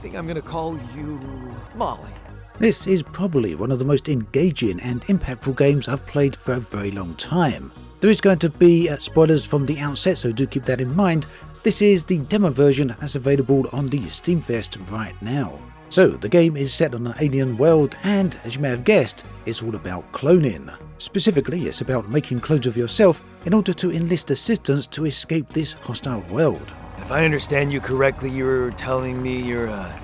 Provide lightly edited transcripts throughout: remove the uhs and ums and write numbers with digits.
think I'm gonna call you Molly. This is probably one of the most engaging and impactful games I've played for a very long time. There is going to be spoilers from the outset, so do keep that in mind. This is the demo version that's available on the Steamfest right now. So the game is set on an alien world, and as you may have guessed, it's all about cloning. Specifically, it's about making clones of yourself in order to enlist assistance to escape this hostile world. If I understand you correctly, you're telling me you're a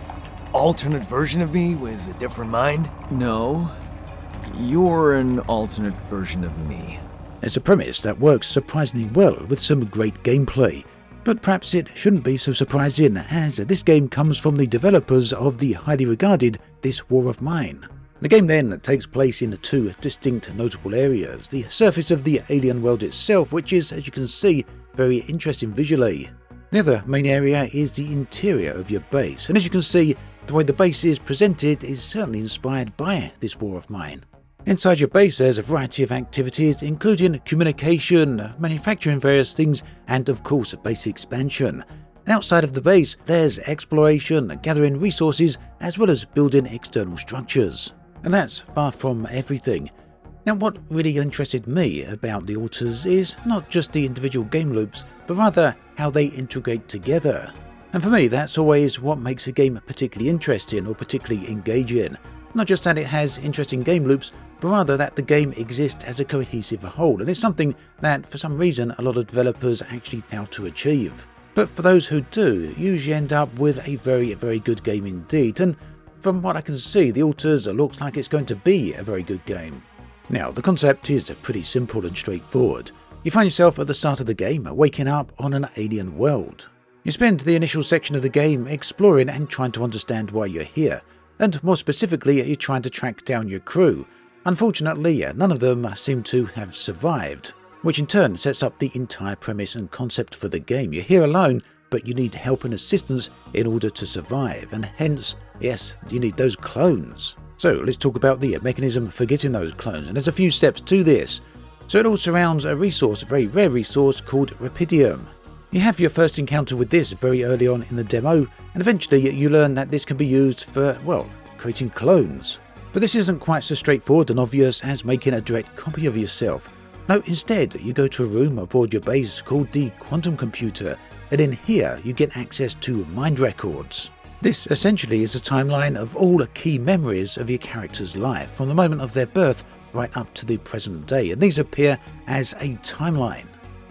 alternate version of me with a different mind? No, you're an alternate version of me. It's a premise that works surprisingly well with some great gameplay. But perhaps it shouldn't be so surprising, as this game comes from the developers of the highly regarded This War of Mine. The game then takes place in two distinct notable areas: the surface of the alien world itself, which is, as you can see, very interesting visually. The other main area is the interior of your base, and as you can see, the way the base is presented is certainly inspired by This War of Mine. Inside your base there's a variety of activities, including communication, manufacturing various things, and of course base expansion. And outside of the base there's exploration, gathering resources, as well as building external structures. And that's far from everything. Now what really interested me about the Alters is not just the individual game loops, but rather how they integrate together. And for me that's always what makes a game particularly interesting or particularly engaging. Not just that it has interesting game loops, but rather that the game exists as a cohesive whole, and it's something that for some reason a lot of developers actually fail to achieve. But for those who do, you usually end up with a very good game indeed, and from what I can see, The Alters looks like it's going to be a very good game. Now, the concept is pretty simple and straightforward. You find yourself at the start of the game, waking up on an alien world. You spend the initial section of the game exploring and trying to understand why you're here, and more specifically, you're trying to track down your crew. Unfortunately, none of them seem to have survived, which in turn sets up the entire premise and concept for the game. You're here alone, but you need help and assistance in order to survive, and hence, yes, you need those clones. So let's talk about the mechanism for getting those clones, and there's a few steps to this. So it all surrounds a resource, a very rare resource called Rapidium. You have your first encounter with this very early on in the demo, and eventually you learn that this can be used for, well, creating clones. But this isn't quite so straightforward and obvious as making a direct copy of yourself. No, instead, you go to a room aboard your base called the Quantum Computer, and in here you get access to mind records. This essentially is a timeline of all key memories of your character's life, from the moment of their birth right up to the present day, and these appear as a timeline.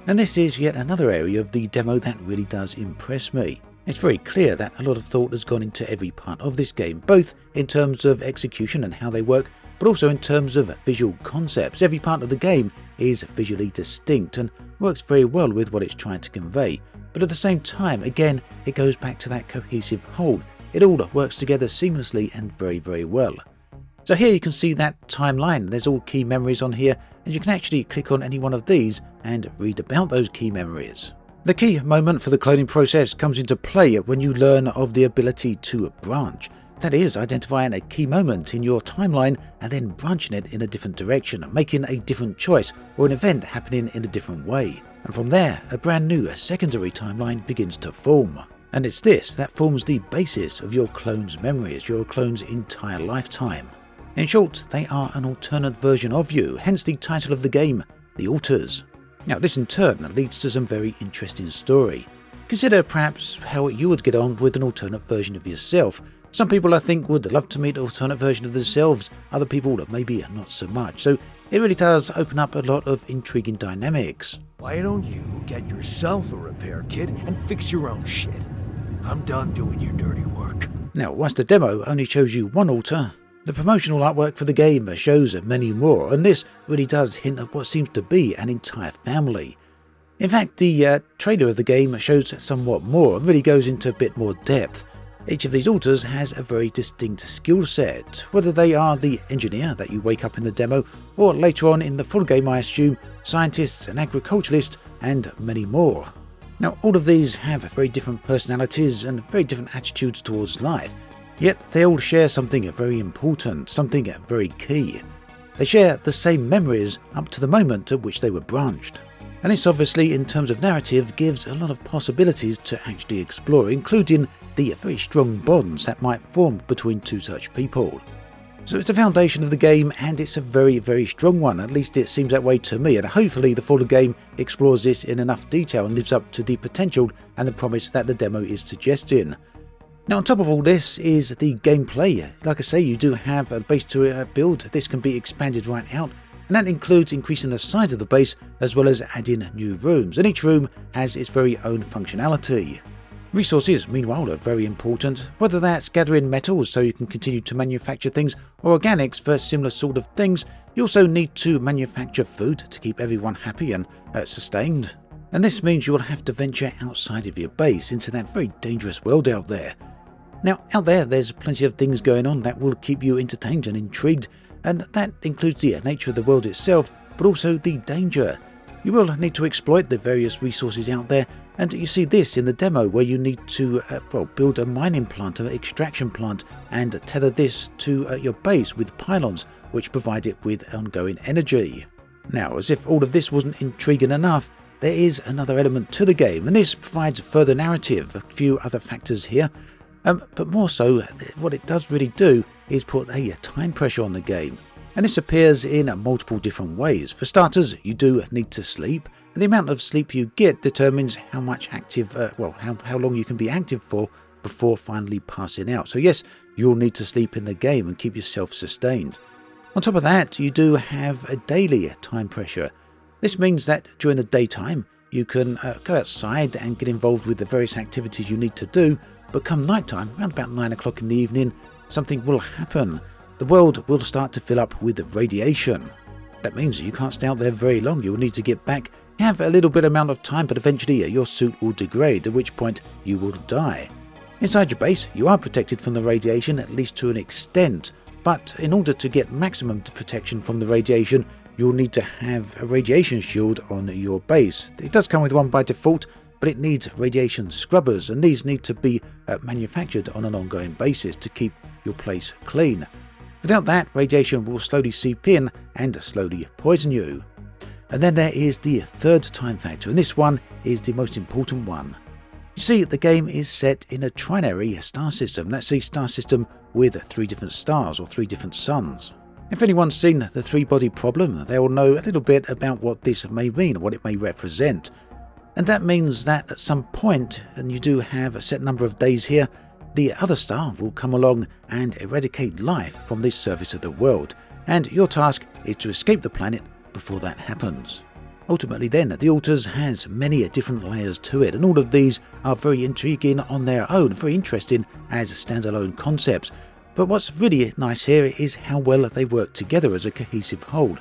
And this is yet another area of the demo that really does impress me. It's very clear that a lot of thought has gone into every part of this game, both in terms of execution and how they work, but also in terms of visual concepts. Every part of the game is visually distinct and works very well with what it's trying to convey. But at the same time, again, it goes back to that cohesive whole. It all works together seamlessly and very well. So here you can see that timeline. There's all key memories on here, and you can actually click on any one of these and read about those key memories. The key moment for the cloning process comes into play when you learn of the ability to branch. That is, identifying a key moment in your timeline and then branching it in a different direction, making a different choice or an event happening in a different way. And from there, a brand new secondary timeline begins to form. And it's this that forms the basis of your clone's memories, your clone's entire lifetime. In short, they are an alternate version of you, hence the title of the game, The Alters. Now this in turn leads to some very interesting story. Consider perhaps how you would get on with an alternate version of yourself. Some people I think would love to meet an alternate version of themselves, other people maybe not so much, so it really does open up a lot of intriguing dynamics. Why don't you get yourself a repair kit and fix your own shit? I'm done doing your dirty work. Now whilst the demo only shows you one alter, the promotional artwork for the game shows many more, and this really does hint at what seems to be an entire family. In fact, the trailer of the game shows somewhat more and really goes into a bit more depth. Each of these alters has a very distinct skill set, whether they are the engineer that you wake up in the demo, or later on in the full game I assume, scientists, an agriculturalist, and many more. Now all of these have very different personalities and very different attitudes towards life. Yet they all share something very important, something very key. They share the same memories up to the moment at which they were branched. And this obviously, in terms of narrative, gives a lot of possibilities to actually explore, including the very strong bonds that might form between two such people. So it's the foundation of the game, and it's a very, very strong one. At least it seems that way to me, and hopefully the fuller game explores this in enough detail and lives up to the potential and the promise that the demo is suggesting. Now, on top of all this is the gameplay. Like I say, you do have a base to build. This can be expanded right out, and that includes increasing the size of the base as well as adding new rooms, and each room has its very own functionality. Resources, meanwhile, are very important, whether that's gathering metals so you can continue to manufacture things, or organics for similar sort of things. You also need to manufacture food to keep everyone happy and sustained. And this means you will have to venture outside of your base into that very dangerous world out there. Now, out there's plenty of things going on that will keep you entertained and intrigued, and that includes the nature of the world itself, but also the danger. You will need to exploit the various resources out there, and you see this in the demo where you need to build a mining plant, an extraction plant, and tether this to your base with pylons which provide it with ongoing energy. Now, as if all of this wasn't intriguing enough, there is another element to the game, and this provides further narrative, a few other factors here. But more so, what it does really do is put a time pressure on the game. And this appears in multiple different ways. For starters, you do need to sleep. And the amount of sleep you get determines how much active, how long you can be active for before finally passing out. So yes, you'll need to sleep in the game and keep yourself sustained. On top of that, you do have a daily time pressure. This means that during the daytime, you can go outside and get involved with the various activities you need to do. But come nighttime, around about 9 o'clock in the evening, something will happen. The world will start to fill up with radiation. That means you can't stay out there very long. You will need to get back. You have a little bit amount of time, but eventually your suit will degrade, at which point you will die. Inside your base, you are protected from the radiation, at least to an extent. But in order to get maximum protection from the radiation, you'll need to have a radiation shield on your base. It does come with one by default, but it needs radiation scrubbers, and these need to be manufactured on an ongoing basis to keep your place clean. Without that, radiation will slowly seep in and slowly poison you. And then there is the third time factor, and this one is the most important one. You see, the game is set in a trinary star system. That's a star system with 3 different stars or 3 different suns. If anyone's seen the 3-body problem, they will know a little bit about what this may mean, what it may represent. And that means that at some point, and you do have a set number of days here, the other star will come along and eradicate life from this surface of the world, and your task is to escape the planet before that happens. Ultimately then, the Alters has many different layers to it, and all of these are very intriguing on their own, very interesting as standalone concepts. But what's really nice here is how well they work together as a cohesive whole.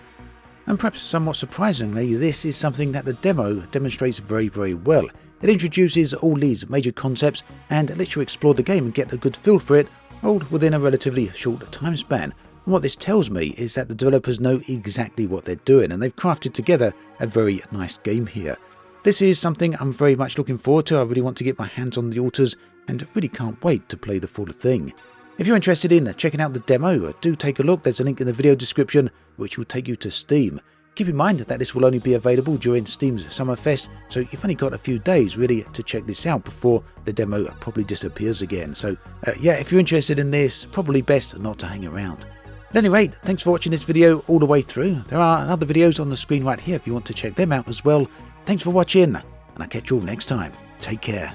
And perhaps somewhat surprisingly, this is something that the demo demonstrates very, very well. It introduces all these major concepts and lets you explore the game and get a good feel for it, all within a relatively short time span. And what this tells me is that the developers know exactly what they're doing, and they've crafted together a very nice game here. This is something I'm very much looking forward to. I really want to get my hands on the Alters and really can't wait to play the full thing. If you're interested in checking out the demo, do take a look. There's a link in the video description which will take you to Steam. Keep in mind that this will only be available during Steam's Summerfest, so you've only got a few days really to check this out before the demo probably disappears again. So yeah, if you're interested in this, probably best not to hang around. At any rate, thanks for watching this video all the way through. There are other videos on the screen right here if you want to check them out as well. Thanks for watching, and I'll catch you all next time. Take care.